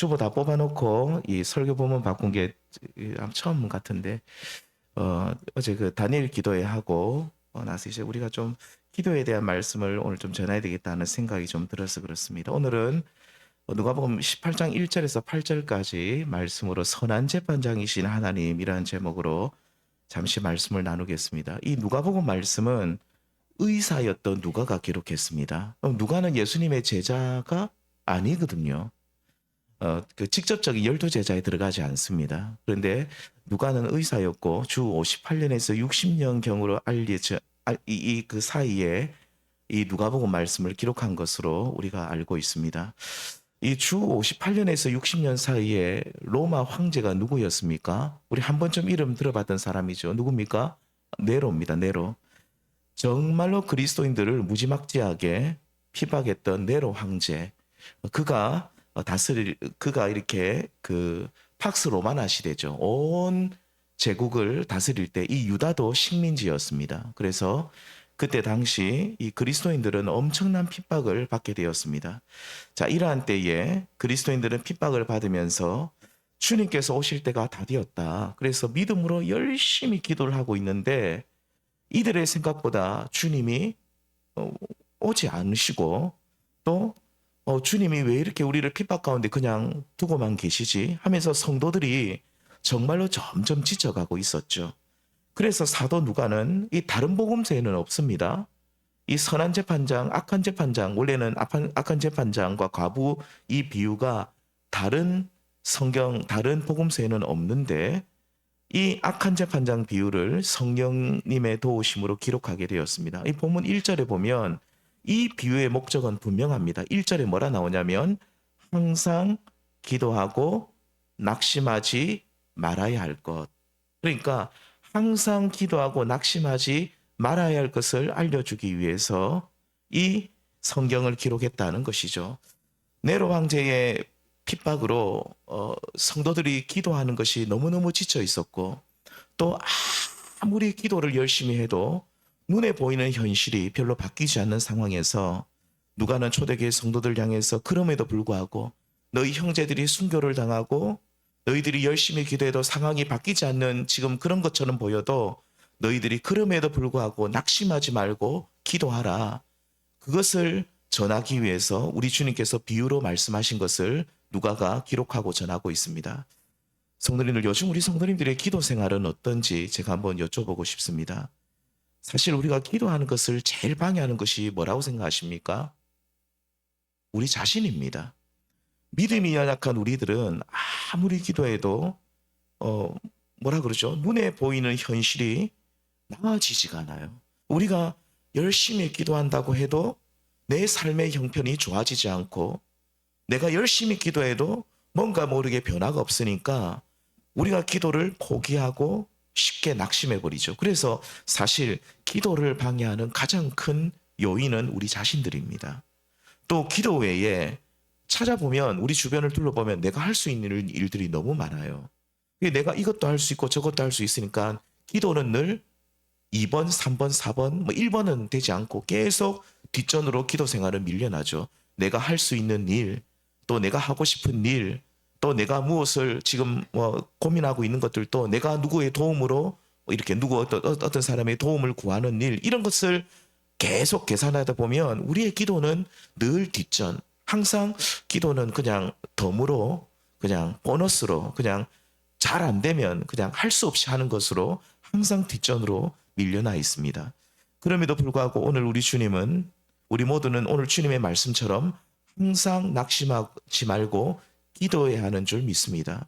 주보 다 뽑아놓고 이 설교 본문 바꾼 게 처음 같은데 어제 그 다니엘 기도회 하고 나서 이제 우리가 좀 기도에 대한 말씀을 오늘 좀 전해야 되겠다는 생각이 좀 들어서 그렇습니다. 오늘은 누가복음 18장 1절에서 8절까지 말씀으로 선한 재판장이신 하나님이라는 제목으로 잠시 말씀을 나누겠습니다. 이 누가복음 말씀은 의사였던 누가가 기록했습니다. 누가는 예수님의 제자가 아니거든요. 그 직접적인 12제자에 들어가지 않습니다. 그런데 누가는 의사였고 주 58년에서 60년경으로 알려져 그 사이에 이 누가복음 말씀을 기록한 것으로 우리가 알고 있습니다. 이 주 58년에서 60년 사이에 로마 황제가 누구였습니까? 우리 한 번쯤 이름 들어봤던 사람이죠. 누굽니까? 네로입니다. 네로. 정말로 그리스도인들을 무지막지하게 피박했던 네로 황제. 그가 그가 이렇게 그 팍스 로마나 시대죠. 온 제국을 다스릴 때 이 유다도 식민지였습니다. 그래서 그때 당시 이 그리스도인들은 엄청난 핍박을 받게 되었습니다. 자, 이러한 때에 그리스도인들은 핍박을 받으면서 주님께서 오실 때가 다 되었다. 그래서 믿음으로 열심히 기도를 하고 있는데 이들의 생각보다 주님이 오지 않으시고 또 주님이 왜 이렇게 우리를 핍박 가운데 그냥 두고만 계시지 하면서 성도들이 정말로 점점 지쳐가고 있었죠. 그래서 사도 누가는 이 다른 복음서에는 없습니다. 이 선한 재판장, 악한 재판장, 원래는 악한 재판장과 과부 이 비유가 다른 다른 복음서에는 없는데 이 악한 재판장 비유를 성령님의 도우심으로 기록하게 되었습니다. 이 본문 1절에 보면 이 비유의 목적은 분명합니다. 1절에 뭐라 나오냐면 항상 기도하고 낙심하지 말아야 할 것. 그러니까 항상 기도하고 낙심하지 말아야 할 것을 알려주기 위해서 이 성경을 기록했다는 것이죠. 네로 황제의 핍박으로 성도들이 기도하는 것이 너무너무 지쳐 있었고 또 아무리 기도를 열심히 해도 눈에 보이는 현실이 별로 바뀌지 않는 상황에서 누가는 초대교회 성도들 향해서 그럼에도 불구하고 너희 형제들이 순교를 당하고 너희들이 열심히 기도해도 상황이 바뀌지 않는 지금 그런 것처럼 보여도 너희들이 그럼에도 불구하고 낙심하지 말고 기도하라. 그것을 전하기 위해서 우리 주님께서 비유로 말씀하신 것을 누가가 기록하고 전하고 있습니다. 성도님들, 요즘 우리 성도님들의 기도 생활은 어떤지 제가 한번 여쭤보고 싶습니다. 사실 우리가 기도하는 것을 제일 방해하는 것이 뭐라고 생각하십니까? 우리 자신입니다. 믿음이 연약한 우리들은 아무리 기도해도 뭐라 그러죠? 눈에 보이는 현실이 나아지지가 않아요. 우리가 열심히 기도한다고 해도 내 삶의 형편이 좋아지지 않고 내가 열심히 기도해도 뭔가 모르게 변화가 없으니까 우리가 기도를 포기하고 쉽게 낙심해버리죠. 그래서 사실 기도를 방해하는 가장 큰 요인은 우리 자신들입니다. 또 기도 외에 찾아보면 우리 주변을 둘러보면 내가 할 수 있는 일들이 너무 많아요. 내가 이것도 할 수 있고 저것도 할 수 있으니까 기도는 늘 2번, 3번, 4번, 1번은 되지 않고 계속 뒷전으로 기도 생활은 밀려나죠. 내가 할 수 있는 일, 또 내가 하고 싶은 일, 또 내가 무엇을 지금 고민하고 있는 것들도 내가 누구의 도움으로 이렇게 어떤 사람의 도움을 구하는 일, 이런 것을 계속 계산하다 보면 우리의 기도는 늘 뒷전. 항상 기도는 그냥 덤으로, 그냥 보너스로, 그냥 잘 안 되면 그냥 할 수 없이 하는 것으로 항상 뒷전으로 밀려나 있습니다. 그럼에도 불구하고 오늘 우리 모두는 오늘 주님의 말씀처럼 항상 낙심하지 말고 기도해야 하는 줄 믿습니다.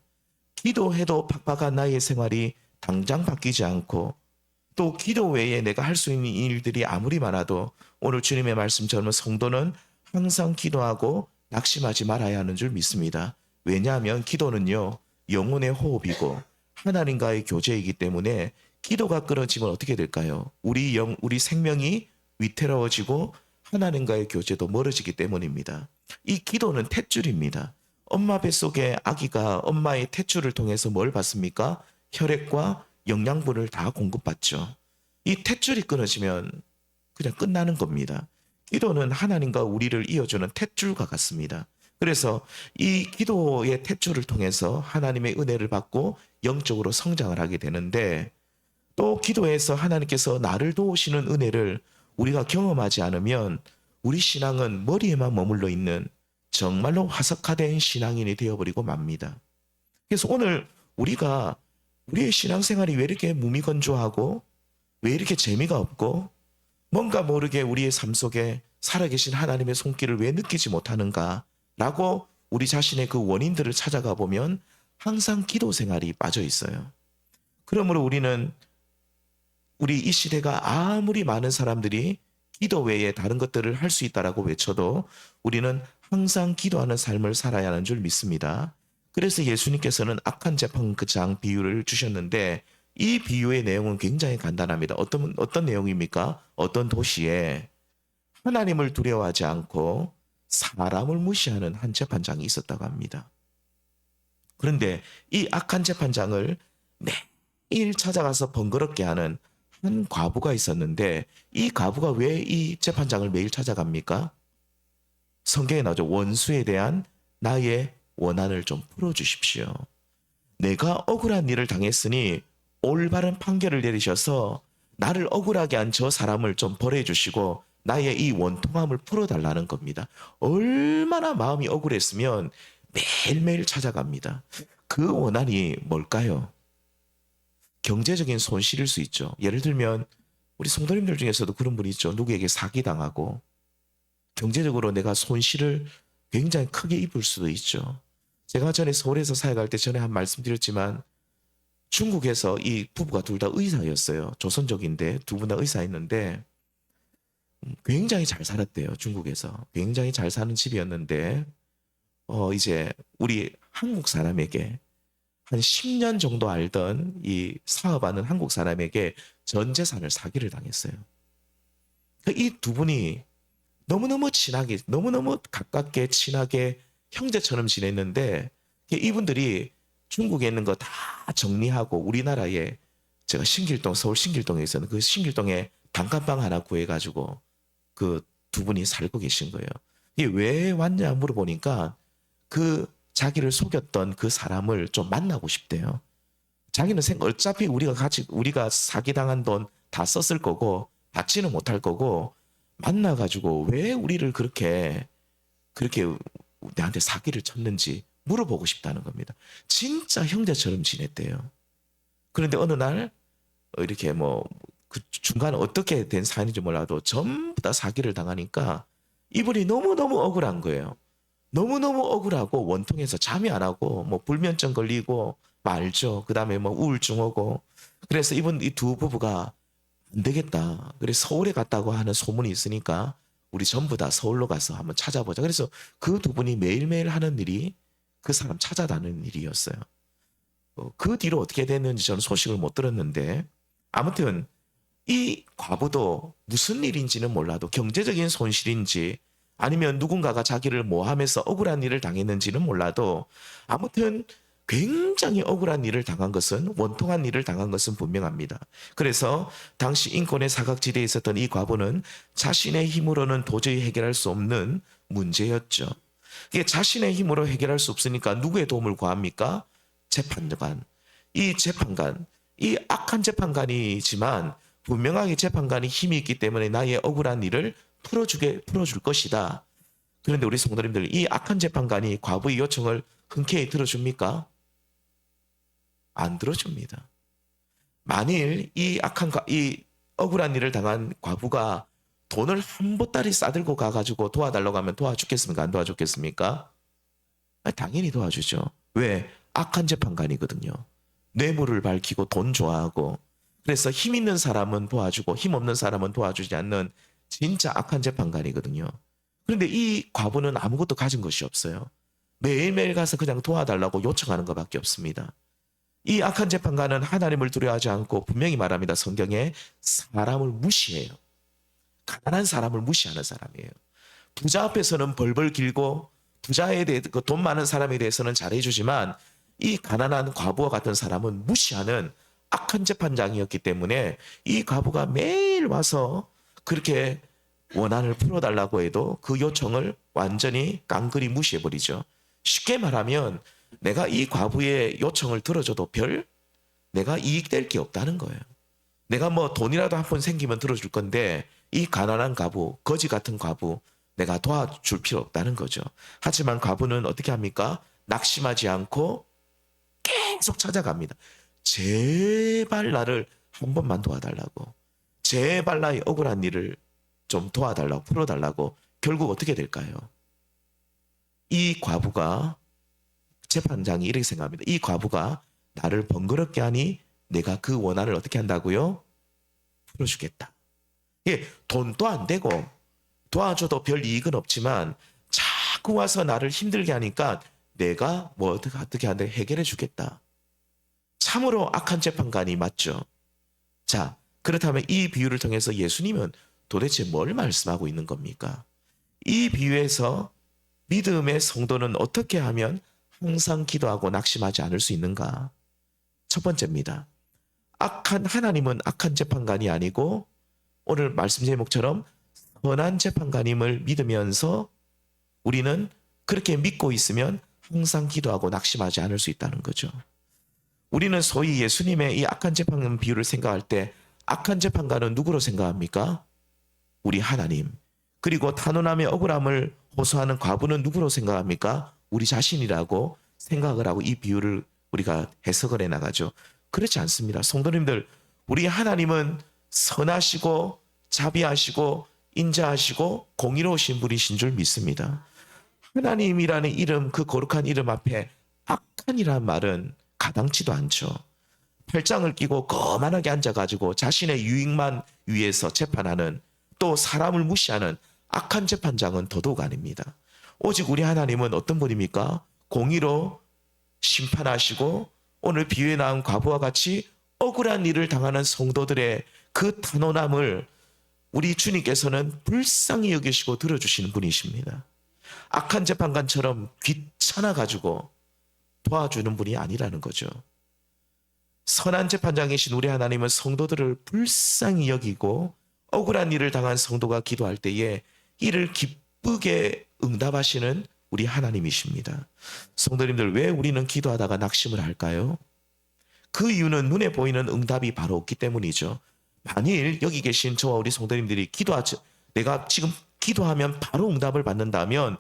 기도해도 팍팍한 나의 생활이 당장 바뀌지 않고 또 기도 외에 내가 할 수 있는 일들이 아무리 많아도 오늘 주님의 말씀처럼 성도는 항상 기도하고 낙심하지 말아야 하는 줄 믿습니다. 왜냐하면 기도는요, 영혼의 호흡이고 하나님과의 교제이기 때문에 기도가 끊어지면 어떻게 될까요? 우리 생명이 위태로워지고 하나님과의 교제도 멀어지기 때문입니다. 이 기도는 탯줄입니다. 엄마 뱃속에 아기가 엄마의 탯줄을 통해서 뭘 받습니까? 혈액과 영양분을 다 공급받죠. 이 탯줄이 끊어지면 그냥 끝나는 겁니다. 기도는 하나님과 우리를 이어주는 탯줄과 같습니다. 그래서 이 기도의 탯줄을 통해서 하나님의 은혜를 받고 영적으로 성장을 하게 되는데, 또 기도에서 하나님께서 나를 도우시는 은혜를 우리가 경험하지 않으면 우리 신앙은 머리에만 머물러 있는 정말로 화석화된 신앙인이 되어버리고 맙니다. 그래서 오늘 우리가 우리의 신앙생활이 왜 이렇게 무미건조하고 왜 이렇게 재미가 없고 뭔가 모르게 우리의 삶 속에 살아계신 하나님의 손길을 왜 느끼지 못하는가라고 우리 자신의 그 원인들을 찾아가 보면 항상 기도 생활이 빠져 있어요. 그러므로 우리는 우리 이 시대가 아무리 많은 사람들이 기도 외에 다른 것들을 할 수 있다라고 외쳐도 우리는 항상 기도하는 삶을 살아야 하는 줄 믿습니다. 그래서 예수님께서는 악한 재판장 비유를 주셨는데, 이 비유의 내용은 굉장히 간단합니다. 어떤 내용입니까? 어떤 도시에 하나님을 두려워하지 않고 사람을 무시하는 한 재판장이 있었다고 합니다. 그런데 이 악한 재판장을 매일 찾아가서 번거롭게 하는 한 과부가 있었는데, 이 과부가 왜 이 재판장을 매일 찾아갑니까? 성경에 나오죠. 원수에 대한 나의 원한을 좀 풀어주십시오. 내가 억울한 일을 당했으니 올바른 판결을 내리셔서 나를 억울하게 한 저 사람을 좀 벌해 주시고 나의 이 원통함을 풀어달라는 겁니다. 얼마나 마음이 억울했으면 매일매일 찾아갑니다. 그 원한이 뭘까요? 경제적인 손실일 수 있죠. 예를 들면 우리 성도님들 중에서도 그런 분이 있죠. 누구에게 사기당하고 경제적으로 내가 손실을 굉장히 크게 입을 수도 있죠. 제가 전에 서울에서 사역할 때 전에 한 말씀드렸지만, 중국에서 이 부부가 둘 다 의사였어요. 조선족인데 두 분 다 의사였는데 굉장히 잘 살았대요. 중국에서 굉장히 잘 사는 집이었는데, 이제 우리 한국 사람에게 한 10년 정도 알던 이 사업하는 한국 사람에게 전 재산을 사기를 당했어요. 이 두 분이 너무너무 친하게, 너무너무 가깝게 친하게 형제처럼 지냈는데, 이분들이 중국에 있는 거 다 정리하고 우리나라에, 제가 신길동, 서울 신길동에 있었는 그 신길동에 단칸방 하나 구해가지고 그 두 분이 살고 계신 거예요. 이게 왜 왔냐 물어보니까 그 자기를 속였던 그 사람을 좀 만나고 싶대요. 자기는 어차피 우리가 사기당한 돈 다 썼을 거고 받지는 못할 거고, 만나가지고 왜 우리를 그렇게 내한테 사기를 쳤는지 물어보고 싶다는 겁니다. 진짜 형제처럼 지냈대요. 그런데 어느 날 이렇게 그 중간에 어떻게 된 사연인지 몰라도 전부 다 사기를 당하니까 이분이 너무너무 억울한 거예요. 너무너무 억울하고 원통해서 잠이 안 하고 불면증 걸리고 말죠. 그다음에 우울증 오고. 그래서 이 두 부부가 안 되겠다. 그래서 서울에 갔다고 하는 소문이 있으니까 우리 전부 다 서울로 가서 한번 찾아보자. 그래서 그 두 분이 매일매일 하는 일이 그 사람 찾아다니는 일이었어요. 그 뒤로 어떻게 됐는지 저는 소식을 못 들었는데, 아무튼 이 과부도 무슨 일인지는 몰라도 경제적인 손실인지 아니면 누군가가 자기를 모함해서 억울한 일을 당했는지는 몰라도 아무튼 굉장히 억울한 일을 당한 것은, 원통한 일을 당한 것은 분명합니다. 그래서 당시 인권의 사각지대에 있었던 이 과부는 자신의 힘으로는 도저히 해결할 수 없는 문제였죠. 이게 자신의 힘으로 해결할 수 없으니까 누구의 도움을 구합니까? 재판관. 이 악한 재판관이지만 분명하게 재판관이 힘이 있기 때문에 나의 억울한 일을 풀어줄 것이다. 그런데 우리 성도님들, 이 악한 재판관이 과부의 요청을 흔쾌히 들어줍니까? 안 들어줍니다. 만일 이 억울한 일을 당한 과부가 돈을 한 보따리 싸들고 가가지고 도와달라고 하면 도와주겠습니까? 안 도와주겠습니까? 당연히 도와주죠. 왜? 악한 재판관이거든요. 뇌물을 밝히고 돈 좋아하고, 그래서 힘 있는 사람은 도와주고 힘 없는 사람은 도와주지 않는 진짜 악한 재판관이거든요. 그런데 이 과부는 아무것도 가진 것이 없어요. 매일매일 가서 그냥 도와달라고 요청하는 것밖에 없습니다. 이 악한 재판관은 하나님을 두려워하지 않고 분명히 말합니다. 성경에 사람을 무시해요. 가난한 사람을 무시하는 사람이에요. 부자 앞에서는 벌벌 길고 부자에 대해 돈 많은 사람에 대해서는 잘해주지만 이 가난한 과부와 같은 사람은 무시하는 악한 재판장이었기 때문에 이 과부가 매일 와서 그렇게 원한을 풀어달라고 해도 그 요청을 완전히 깡그리 무시해버리죠. 쉽게 말하면 내가 이 과부의 요청을 들어줘도 내가 이익될 게 없다는 거예요. 내가 뭐 돈이라도 한 푼 생기면 들어줄 건데 이 가난한 과부, 거지 같은 과부 내가 도와줄 필요 없다는 거죠. 하지만 과부는 어떻게 합니까? 낙심하지 않고 계속 찾아갑니다. 제발 나를 한 번만 도와달라고. 제발 나의 억울한 일을 좀 도와달라고, 풀어달라고. 결국 어떻게 될까요? 이 과부가, 재판장이 이렇게 생각합니다. 이 과부가 나를 번거롭게 하니 내가 그 원한을 어떻게 한다고요? 풀어주겠다. 예, 돈도 안 되고 도와줘도 별 이익은 없지만 자꾸 와서 나를 힘들게 하니까 내가 뭐 어떻게 하는데 해결해 주겠다. 참으로 악한 재판관이 맞죠. 자, 그렇다면 이 비유를 통해서 예수님은 도대체 뭘 말씀하고 있는 겁니까? 이 비유에서 믿음의 성도는 어떻게 하면 항상 기도하고 낙심하지 않을 수 있는가? 첫 번째입니다. 하나님은 악한 재판관이 아니고 오늘 말씀 제목처럼 선한 재판관임을 믿으면서 우리는 그렇게 믿고 있으면 항상 기도하고 낙심하지 않을 수 있다는 거죠. 우리는 소위 예수님의 이 악한 재판관 비유를 생각할 때 악한 재판관은 누구로 생각합니까? 우리 하나님. 그리고 탄원함의 억울함을 호소하는 과부는 누구로 생각합니까? 우리 자신이라고 생각을 하고 이 비유를 우리가 해석을 해나가죠. 그렇지 않습니다. 성도님들, 우리 하나님은 선하시고 자비하시고 인자하시고 공의로우신 분이신 줄 믿습니다. 하나님이라는 이름, 그 거룩한 이름 앞에 악한이라는 말은 가당치도 않죠. 팔짱을 끼고 거만하게 앉아가지고 자신의 유익만 위해서 재판하는, 또 사람을 무시하는 악한 재판장은 더더욱 아닙니다. 오직 우리 하나님은 어떤 분입니까? 공의로 심판하시고 오늘 비유에 나온 과부와 같이 억울한 일을 당하는 성도들의 그 탄원함을 우리 주님께서는 불쌍히 여기시고 들어주시는 분이십니다. 악한 재판관처럼 귀찮아가지고 도와주는 분이 아니라는 거죠. 선한 재판장이신 우리 하나님은 성도들을 불쌍히 여기고 억울한 일을 당한 성도가 기도할 때에 이를 기쁘게 응답하시는 우리 하나님이십니다. 성도님들, 왜 우리는 기도하다가 낙심을 할까요? 그 이유는 눈에 보이는 응답이 바로 없기 때문이죠. 만일 여기 계신 저와 우리 성도님들이 내가 지금 기도하면 바로 응답을 받는다면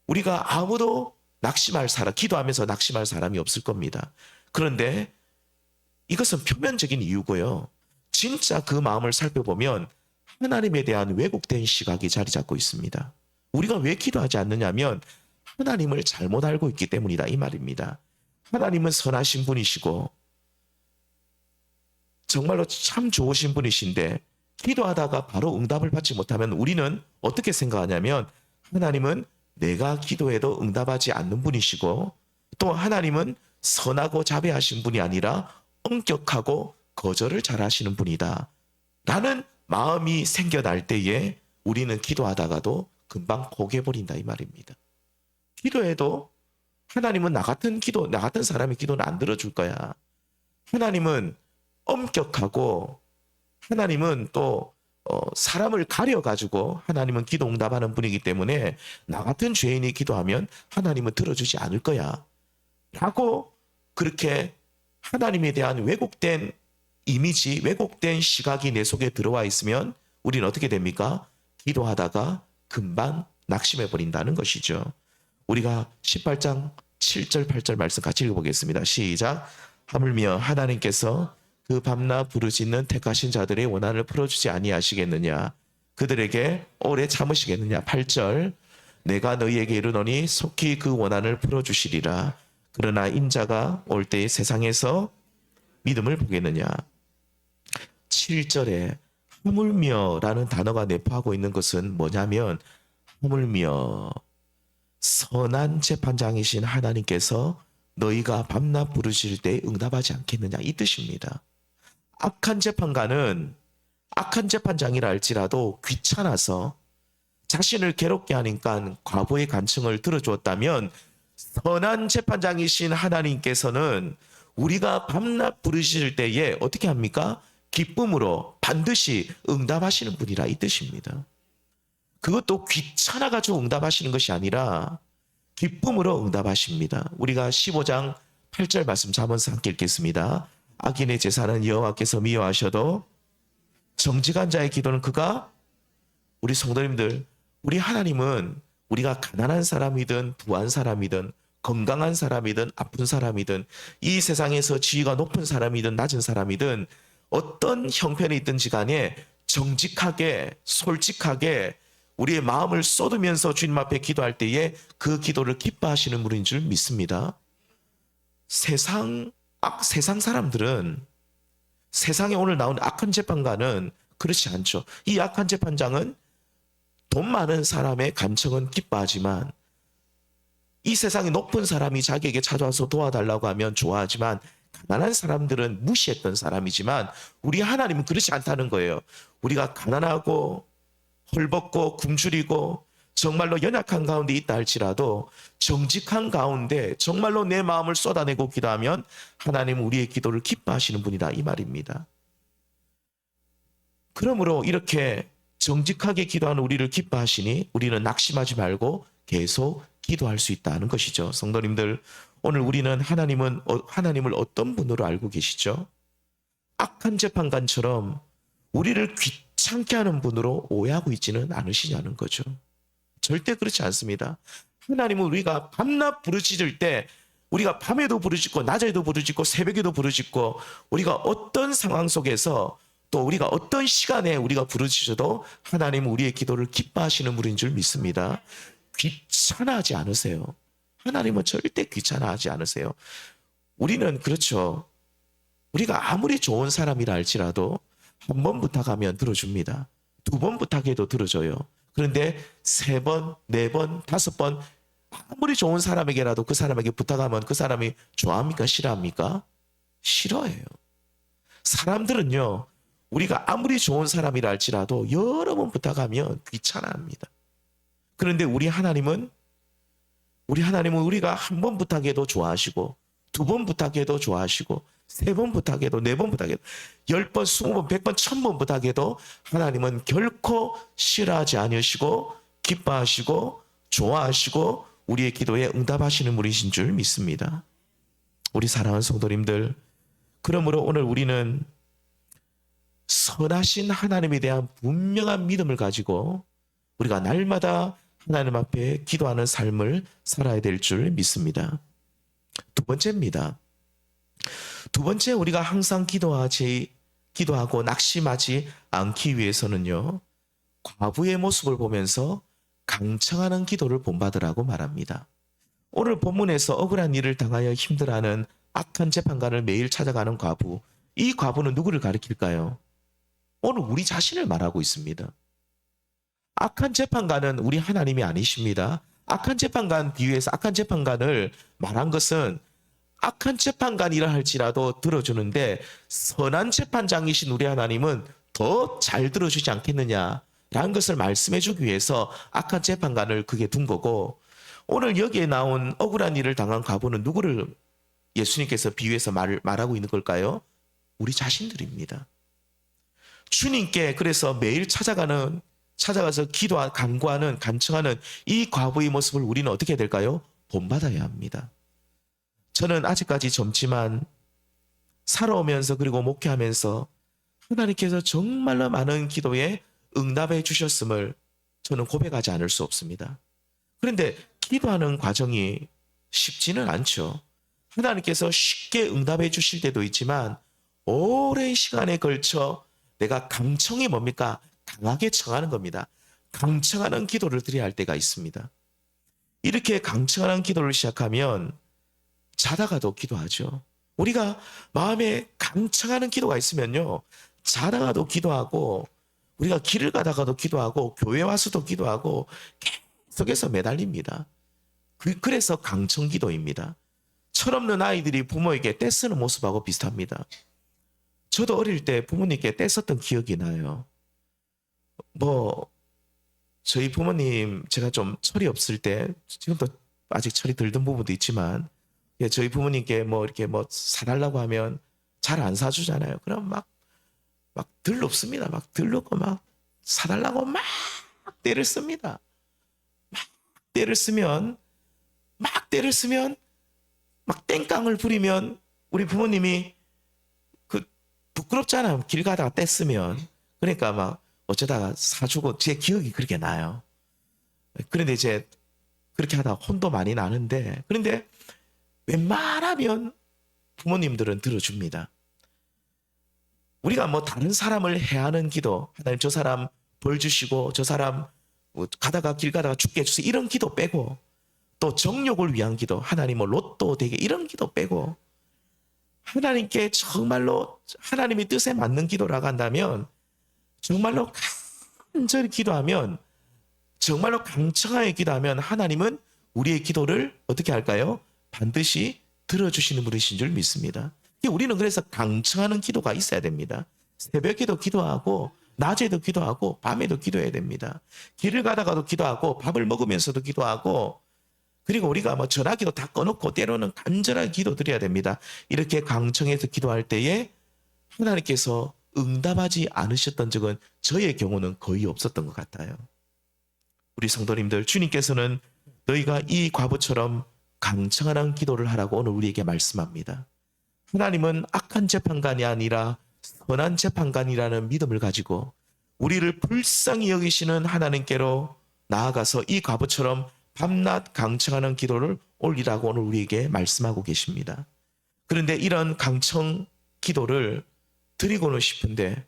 우리가 아무도 기도하면서 낙심할 사람이 없을 겁니다. 그런데 이것은 표면적인 이유고요. 진짜 그 마음을 살펴보면 하나님에 대한 왜곡된 시각이 자리 잡고 있습니다. 우리가 왜 기도하지 않느냐면 하나님을 잘못 알고 있기 때문이다, 이 말입니다. 하나님은 선하신 분이시고 정말로 참 좋으신 분이신데 기도하다가 바로 응답을 받지 못하면 우리는 어떻게 생각하냐면 하나님은 내가 기도해도 응답하지 않는 분이시고 또 하나님은 선하고 자비하신 분이 아니라 엄격하고 거절을 잘하시는 분이다 라는 마음이 생겨날 때에 우리는 기도하다가도 금방 포기해버린다, 이 말입니다. 기도해도 하나님은 나 같은 사람의 기도는 안 들어줄 거야. 하나님은 엄격하고 하나님은 또 사람을 가려가지고 하나님은 기도 응답하는 분이기 때문에 나 같은 죄인이 기도하면 하나님은 들어주지 않을 거야 라고 그렇게 하나님에 대한 왜곡된 이미지, 왜곡된 시각이 내 속에 들어와 있으면 우리는 어떻게 됩니까? 기도하다가 금방 낙심해 버린다는 것이죠. 우리가 18장 7절 8절 말씀 같이 읽어보겠습니다. 시작. 하물며 하나님께서 그 밤낮 부르짖는 택하신 자들의 원한을 풀어주지 아니하시겠느냐? 그들에게 오래 참으시겠느냐? 8절. 내가 너희에게 이르노니 속히 그 원한을 풀어주시리라. 그러나 인자가 올 때에 세상에서 믿음을 보겠느냐? 7절에 하물며라는 단어가 내포하고 있는 것은 뭐냐면 하물며 선한 재판장이신 하나님께서 너희가 밤낮 부르실 때 응답하지 않겠느냐, 이 뜻입니다. 악한 재판장이라 할지라도 귀찮아서 자신을 괴롭게 하니까 과부의 간청을 들어주었다면 선한 재판장이신 하나님께서는 우리가 밤낮 부르실 때에 어떻게 합니까? 기쁨으로 반드시 응답하시는 분이라, 이 뜻입니다. 그것도 귀찮아가지고 응답하시는 것이 아니라 기쁨으로 응답하십니다. 우리가 15장 8절 말씀 잠언서 함께 읽겠습니다. 악인의 제사는 여호와께서 미워하셔도 정직한 자의 기도는 그가, 우리 성도님들, 우리 하나님은 우리가 가난한 사람이든 부한 사람이든 건강한 사람이든 아픈 사람이든 이 세상에서 지위가 높은 사람이든 낮은 사람이든 어떤 형편이 있든지 간에 정직하게 솔직하게 우리의 마음을 쏟으면서 주님 앞에 기도할 때에 그 기도를 기뻐하시는 분인 줄 믿습니다. 세상 사람들은, 세상에 오늘 나온 악한 재판관은 그렇지 않죠. 이 악한 재판장은 돈 많은 사람의 간청은 기뻐하지만, 이 세상에 높은 사람이 자기에게 찾아와서 도와달라고 하면 좋아하지만, 가난한 사람들은 무시했던 사람이지만 우리 하나님은 그렇지 않다는 거예요. 우리가 가난하고 헐벗고 굶주리고 정말로 연약한 가운데 있다 할지라도 정직한 가운데 정말로 내 마음을 쏟아내고 기도하면 하나님은 우리의 기도를 기뻐하시는 분이다, 이 말입니다. 그러므로 이렇게 정직하게 기도하는 우리를 기뻐하시니 우리는 낙심하지 말고 계속 기도할 수 있다는 것이죠. 성도님들, 오늘 우리는 하나님을 어떤 분으로 알고 계시죠? 악한 재판관처럼 우리를 귀찮게 하는 분으로 오해하고 있지는 않으시냐는 거죠. 절대 그렇지 않습니다. 하나님은 우리가 밤낮 부르짖을 때, 우리가 밤에도 부르짖고 낮에도 부르짖고 새벽에도 부르짖고 우리가 어떤 상황 속에서 또 우리가 어떤 시간에 우리가 부르짖어도 하나님은 우리의 기도를 기뻐하시는 분인 줄 믿습니다. 귀찮아하지 않으세요. 하나님은 절대 귀찮아하지 않으세요. 우리는 그렇죠. 우리가 아무리 좋은 사람이라 할지라도 한 번 부탁하면 들어줍니다. 두 번 부탁해도 들어줘요. 그런데 세 번, 네 번, 다섯 번 아무리 좋은 사람에게라도 그 사람에게 부탁하면 그 사람이 좋아합니까? 싫어합니까? 싫어해요. 사람들은요, 우리가 아무리 좋은 사람이라 할지라도 여러 번 부탁하면 귀찮아합니다. 그런데 우리 하나님은 우리가 한 번 부탁해도 좋아하시고, 두 번 부탁해도 좋아하시고, 세 번 부탁해도, 네 번 부탁해도, 10번, 20번, 100번, 1000번 부탁해도 하나님은 결코 싫어하지 않으시고 기뻐하시고 좋아하시고 우리의 기도에 응답하시는 분이신 줄 믿습니다. 우리 사랑하는 성도님들, 그러므로 오늘 우리는 선하신 하나님에 대한 분명한 믿음을 가지고 우리가 날마다 하나님 앞에 기도하는 삶을 살아야 될 줄 믿습니다. 두 번째입니다. 두 번째, 우리가 항상 기도하고 낙심하지 않기 위해서는요, 과부의 모습을 보면서 강청하는 기도를 본받으라고 말합니다. 오늘 본문에서 억울한 일을 당하여 힘들어하는 악한 재판관을 매일 찾아가는 과부, 이 과부는 누구를 가리킬까요? 오늘 우리 자신을 말하고 있습니다. 악한 재판관은 우리 하나님이 아니십니다. 악한 재판관 비유해서 악한 재판관을 말한 것은 악한 재판관이라 할지라도 들어주는데 선한 재판장이신 우리 하나님은 더 잘 들어주지 않겠느냐라는 것을 말씀해 주기 위해서 악한 재판관을 그게 둔 거고, 오늘 여기에 나온 억울한 일을 당한 과부는 누구를 예수님께서 비유해서 말하고 있는 걸까요? 우리 자신들입니다. 주님께 그래서 매일 찾아가서 간구하는, 간청하는 이 과부의 모습을 우리는 어떻게 해야 될까요? 본받아야 합니다. 저는 아직까지 젊지만 살아오면서 그리고 목회하면서 하나님께서 정말로 많은 기도에 응답해 주셨음을 저는 고백하지 않을 수 없습니다. 그런데 기도하는 과정이 쉽지는 않죠. 하나님께서 쉽게 응답해 주실 때도 있지만 오랜 시간에 걸쳐 내가 강청이 뭡니까? 강하게 청하는 겁니다. 강청하는 기도를 드려야 할 때가 있습니다. 이렇게 강청하는 기도를 시작하면 자다가도 기도하죠. 우리가 마음에 강청하는 기도가 있으면요, 자다가도 기도하고, 우리가 길을 가다가도 기도하고, 교회 와서도 기도하고, 계속해서 매달립니다. 그래서 강청 기도입니다. 철없는 아이들이 부모에게 떼쓰는 모습하고 비슷합니다. 저도 어릴 때 부모님께 떼썼던 기억이 나요. 저희 부모님, 제가 좀 철이 없을 때, 지금도 아직 철이 들던 부분도 있지만, 저희 부모님께 이렇게 사달라고 하면 잘 안 사주잖아요. 그럼 막 들럽습니다. 막 들르고 막 사달라고 막 때를 씁니다. 때를 쓰면 막 땡깡을 부리면 우리 부모님이 그 부끄럽잖아요. 길 가다가 때 쓰면. 그러니까 막 어쩌다가 사주고 제 기억이 그렇게 나요. 그런데 이제 그렇게 하다가 혼도 많이 나는데 그런데 웬만하면 부모님들은 들어줍니다. 우리가 뭐 다른 사람을 해하는 기도, 하나님 저 사람 벌 주시고 저 사람 뭐 가다가 길 가다가 죽게 해주세요 이런 기도 빼고 또 정욕을 위한 기도, 하나님 뭐 로또 되게 이런 기도 빼고 하나님께 정말로 하나님의 뜻에 맞는 기도라고 한다면 정말로 간절히 기도하면 정말로 강청하게 기도하면 하나님은 우리의 기도를 어떻게 할까요? 반드시 들어주시는 분이신 줄 믿습니다. 우리는 그래서 강청하는 기도가 있어야 됩니다. 새벽에도 기도하고 낮에도 기도하고 밤에도 기도해야 됩니다. 길을 가다가도 기도하고 밥을 먹으면서도 기도하고 그리고 우리가 뭐 전화기도 다 꺼놓고 때로는 간절하게 기도드려야 됩니다. 이렇게 강청해서 기도할 때에 하나님께서 응답하지 않으셨던 적은 저의 경우는 거의 없었던 것 같아요. 우리 성도님들, 주님께서는 너희가 이 과부처럼 강청한 기도를 하라고 오늘 우리에게 말씀합니다. 하나님은 악한 재판관이 아니라 선한 재판관이라는 믿음을 가지고 우리를 불쌍히 여기시는 하나님께로 나아가서 이 과부처럼 밤낮 강청하는 기도를 올리라고 오늘 우리에게 말씀하고 계십니다. 그런데 이런 강청 기도를 드리고는 싶은데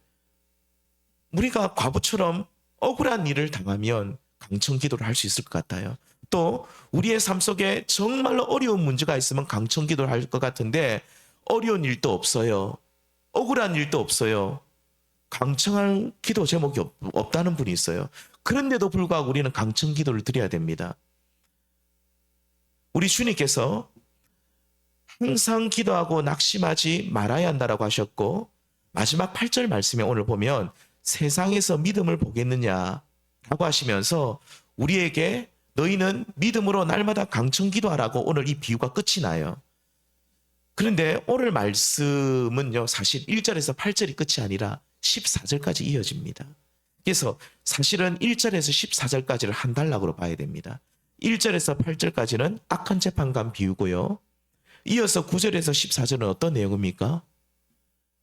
우리가 과부처럼 억울한 일을 당하면 강청 기도를 할 수 있을 것 같아요. 또 우리의 삶 속에 정말로 어려운 문제가 있으면 강청 기도를 할 것 같은데 어려운 일도 없어요. 억울한 일도 없어요. 강청할 기도 제목이 없다는 분이 있어요. 그런데도 불구하고 우리는 강청 기도를 드려야 됩니다. 우리 주님께서 항상 기도하고 낙심하지 말아야 한다라고 하셨고 마지막 8절 말씀에 오늘 보면 세상에서 믿음을 보겠느냐라고 하시면서 우리에게 너희는 믿음으로 날마다 강청 기도하라고 오늘 이 비유가 끝이 나요. 그런데 오늘 말씀은요 사실 1절에서 8절이 끝이 아니라 14절까지 이어집니다. 그래서 사실은 1절에서 14절까지를 한 단락으로 봐야 됩니다. 1절에서 8절까지는 악한 재판관 비유고요. 이어서 9절에서 14절은 어떤 내용입니까?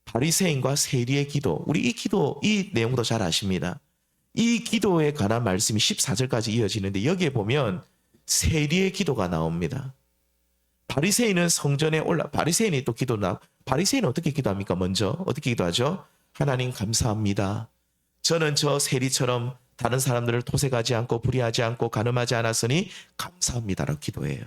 바리새인과 세리의 기도. 우리 이 내용도 잘 아십니다. 이 기도에 관한 말씀이 14절까지 이어지는데 여기에 보면 세리의 기도가 나옵니다. 바리새인은 성전에 바리새인이 또 바리새인은 어떻게 기도합니까? 먼저 어떻게 기도하죠? 하나님 감사합니다. 저는 저 세리처럼 다른 사람들을 토색하지 않고 불의하지 않고 간음하지 않았으니 감사합니다라고 기도해요.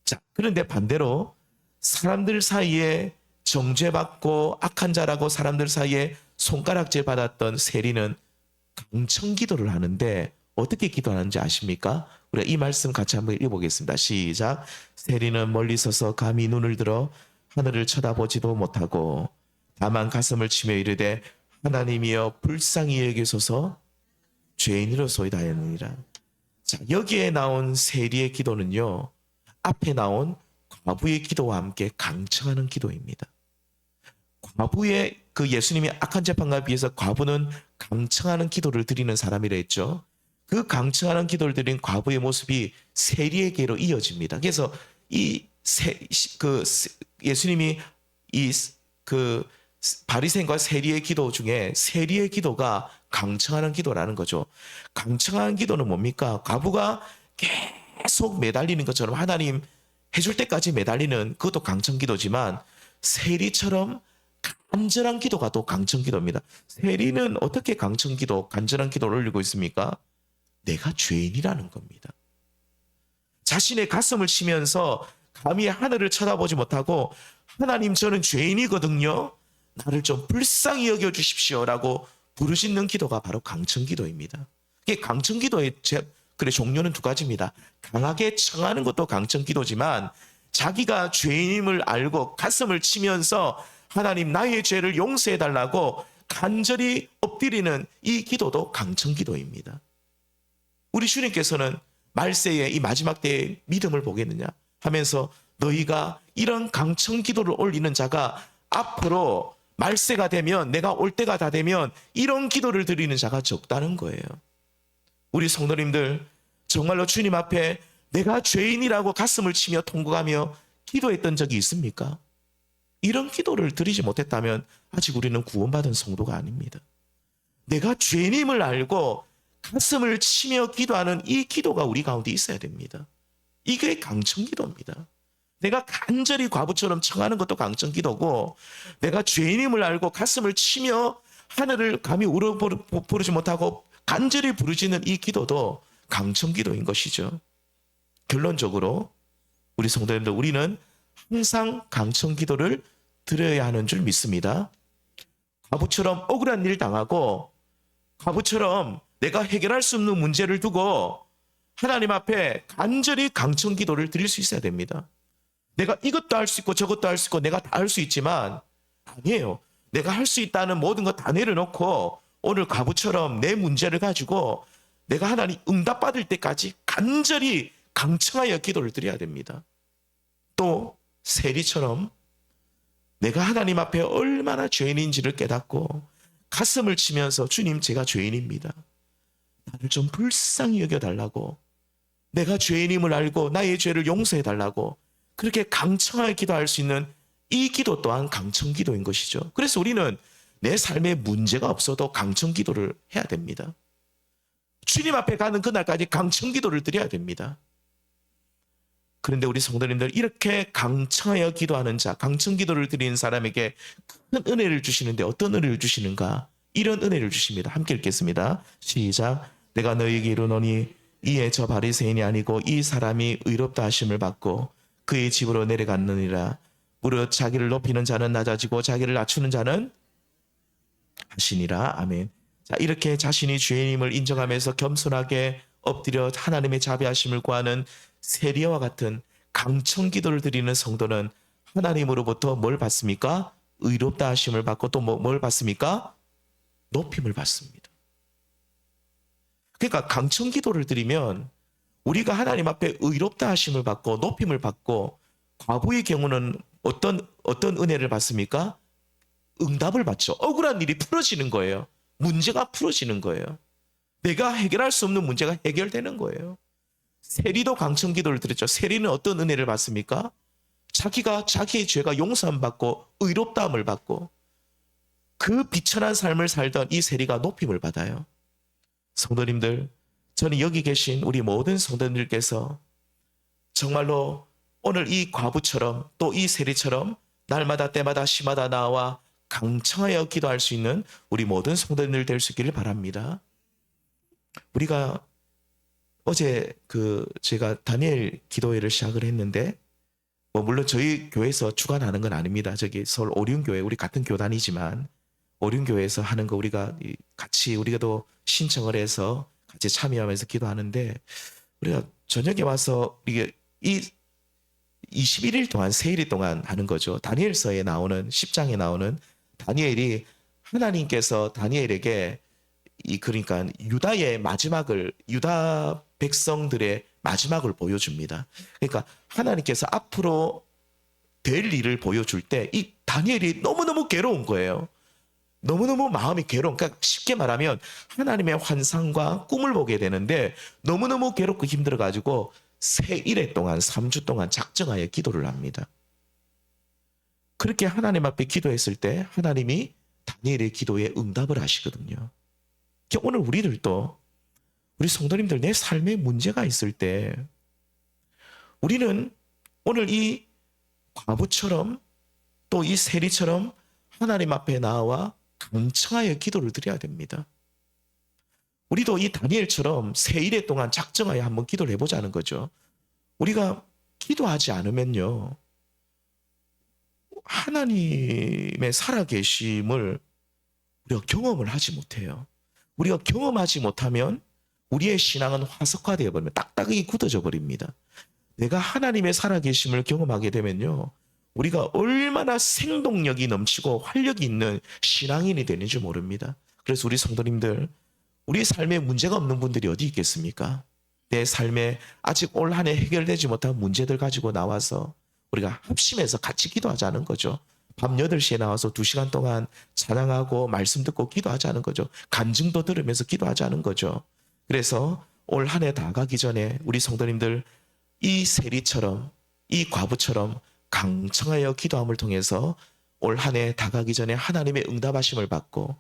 자, 그런데 반대로 사람들 사이에 정죄받고 악한 자라고 사람들 사이에 손가락질 받았던 세리는 강청 기도를 하는데 어떻게 기도하는지 아십니까? 우리가 이 말씀 같이 한번 읽어보겠습니다. 시작. 세리는 멀리 서서 감히 눈을 들어 하늘을 쳐다보지도 못하고 다만 가슴을 치며 이르되 하나님이여 불쌍히 여기소서 죄인으로소이다 하였느니라. 자, 여기에 나온 세리의 기도는요 앞에 나온 과부의 기도와 함께 강청하는 기도입니다. 과부의 예수님이 악한 재판관에 비해서 과부는 강청하는 기도를 드리는 사람이라 했죠. 그 강청하는 기도를 드린 과부의 모습이 세리에게로 이어집니다. 그래서 예수님이 바리새인과 세리의 기도 중에 세리의 기도가 강청하는 기도라는 거죠. 강청하는 기도는 뭡니까? 과부가 계속 매달리는 것처럼 하나님 해줄 때까지 매달리는 그것도 강청 기도지만 세리처럼 간절한 기도가 또 강청 기도입니다. 세리는 어떻게 강청 기도, 간절한 기도를 올리고 있습니까? 내가 죄인이라는 겁니다. 자신의 가슴을 치면서 감히 하늘을 쳐다보지 못하고 하나님 저는 죄인이거든요. 나를 좀 불쌍히 여겨주십시오라고 부르짖는 기도가 바로 강청 기도입니다. 이게 강청 기도의 종류는 두 가지입니다. 강하게 청하는 것도 강청 기도지만 자기가 죄인임을 알고 가슴을 치면서 하나님 나의 죄를 용서해달라고 간절히 엎드리는 이 기도도 강청 기도입니다. 우리 주님께서는 말세에 이 마지막 때에 믿음을 보겠느냐 하면서 너희가 이런 강청 기도를 올리는 자가 앞으로 말세가 되면 내가 올 때가 다 되면 이런 기도를 드리는 자가 적다는 거예요. 우리 성도님들 정말로 주님 앞에 내가 죄인이라고 가슴을 치며 통곡하며 기도했던 적이 있습니까? 이런 기도를 드리지 못했다면 아직 우리는 구원받은 성도가 아닙니다. 내가 죄인임을 알고 가슴을 치며 기도하는 이 기도가 우리 가운데 있어야 됩니다. 이게 강청기도입니다. 내가 간절히 과부처럼 청하는 것도 강청기도고, 내가 죄인임을 알고 가슴을 치며 하늘을 감히 울어 부르지 못하고 간절히 부르짖는 이 기도도 강청기도인 것이죠. 결론적으로 우리 성도님들, 우리는 항상 강청기도를 드려야 하는 줄 믿습니다. 과부처럼 억울한 일 당하고 과부처럼 내가 해결할 수 없는 문제를 두고 하나님 앞에 간절히 강청기도를 드릴 수 있어야 됩니다. 내가 이것도 할 수 있고 저것도 할 수 있고 내가 다 할 수 있지만, 아니에요. 내가 할 수 있다는 모든 것 다 내려놓고 오늘 과부처럼 내 문제를 가지고 내가 하나님 응답받을 때까지 간절히 강청하여 기도를 드려야 됩니다. 또 세리처럼 내가 하나님 앞에 얼마나 죄인인지를 깨닫고 가슴을 치면서 주님, 제가 죄인입니다. 나를 좀 불쌍히 여겨달라고, 내가 죄인임을 알고 나의 죄를 용서해달라고 그렇게 강청하게 기도할 수 있는 이 기도 또한 강청기도인 것이죠. 그래서 우리는 내 삶에 문제가 없어도 강청기도를 해야 됩니다. 주님 앞에 가는 그날까지 강청기도를 드려야 됩니다. 그런데 우리 성도님들, 이렇게 강청하여 기도하는 자, 강청기도를 드리는 사람에게 큰 은혜를 주시는데 어떤 은혜를 주시는가? 이런 은혜를 주십니다. 함께 읽겠습니다. 시작. 내가 너희에게 이르노니 이에 저 바리새인이 아니고 이 사람이 의롭다 하심을 받고 그의 집으로 내려갔느니라. 무릇 자기를 높이는 자는 낮아지고 자기를 낮추는 자는 하시니라. 아멘. 자, 이렇게 자신이 죄인임을 인정하면서 겸손하게 엎드려 하나님의 자비하심을 구하는 세리와 같은 강청기도를 드리는 성도는 하나님으로부터 뭘 받습니까? 의롭다 하심을 받고 또 뭘 받습니까? 높임을 받습니다. 그러니까 강청기도를 드리면 우리가 하나님 앞에 의롭다 하심을 받고 높임을 받고, 과부의 경우는 어떤 은혜를 받습니까? 응답을 받죠. 억울한 일이 풀어지는 거예요. 문제가 풀어지는 거예요. 내가 해결할 수 없는 문제가 해결되는 거예요. 세리도 강청기도를 드렸죠. 세리는 어떤 은혜를 받습니까? 자기의 죄가 용서함 받고 의롭다함을 받고 그 비천한 삶을 살던 이 세리가 높임을 받아요. 성도님들, 저는 여기 계신 우리 모든 성도님들께서 정말로 오늘 이 과부처럼 또 이 세리처럼 날마다 때마다 시마다 나와 강청하여 기도할 수 있는 우리 모든 성도님들 될 수 있기를 바랍니다. 우리가 어제 제가 다니엘 기도회를 시작을 했는데, 물론 저희 교회에서 주관하는 건 아닙니다. 저기 서울 오륜교회, 우리 같은 교단이지만 오륜교회에서 하는 거 우리가 같이 우리가도 신청을 해서 같이 참여하면서 기도하는데, 우리가 저녁에 와서 이게 이 21일 동안 세일 동안 하는 거죠. 다니엘서에 나오는 10장에 나오는 다니엘이 하나님께서 다니엘에게 그러니까 유다 백성들의 마지막을 보여줍니다. 그러니까 하나님께서 앞으로 될 일을 보여줄 때 이 다니엘이 너무너무 괴로운 거예요. 너무너무 마음이 괴로운, 그러니까 쉽게 말하면 하나님의 환상과 꿈을 보게 되는데 너무너무 괴롭고 힘들어가지고 새 일회 동안 3주 동안 작정하여 기도를 합니다. 그렇게 하나님 앞에 기도했을 때 하나님이 다니엘의 기도에 응답을 하시거든요. 오늘 우리들도, 우리 성도님들, 내 삶에 문제가 있을 때 우리는 오늘 이 과부처럼 또 이 세리처럼 하나님 앞에 나와 강청하여 기도를 드려야 됩니다. 우리도 이 다니엘처럼 새 일회 동안 작정하여 한번 기도를 해보자는 거죠. 우리가 기도하지 않으면요, 하나님의 살아계심을 우리가 경험을 하지 못해요. 우리가 경험하지 못하면 우리의 신앙은 화석화되어 버리면 딱딱하게 굳어져 버립니다. 내가 하나님의 살아계심을 경험하게 되면요, 우리가 얼마나 생동력이 넘치고 활력이 있는 신앙인이 되는지 모릅니다. 그래서 우리 성도님들, 우리 삶에 문제가 없는 분들이 어디 있겠습니까? 내 삶에 아직 올 한 해 해결되지 못한 문제들 가지고 나와서 우리가 합심해서 같이 기도하자는 거죠. 밤 8시에 나와서 2시간 동안 찬양하고 말씀 듣고 기도하자는 거죠. 간증도 들으면서 기도하자는 거죠. 그래서 올 한 해 다 가기 전에 우리 성도님들 이 세리처럼 이 과부처럼 강청하여 기도함을 통해서 올 한 해 다 가기 전에 하나님의 응답하심을 받고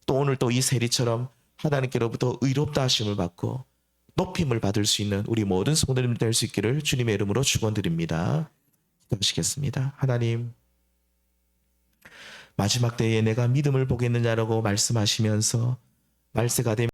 또 오늘 또 이 세리처럼 하나님께로부터 의롭다 하심을 받고 높임을 받을 수 있는 우리 모든 성도님 될 수 있기를 주님의 이름으로 축원드립니다. 기도하시겠습니다. 하나님, 마지막 때에 내가 믿음을 보겠느냐라고 말씀하시면서 말세가 되면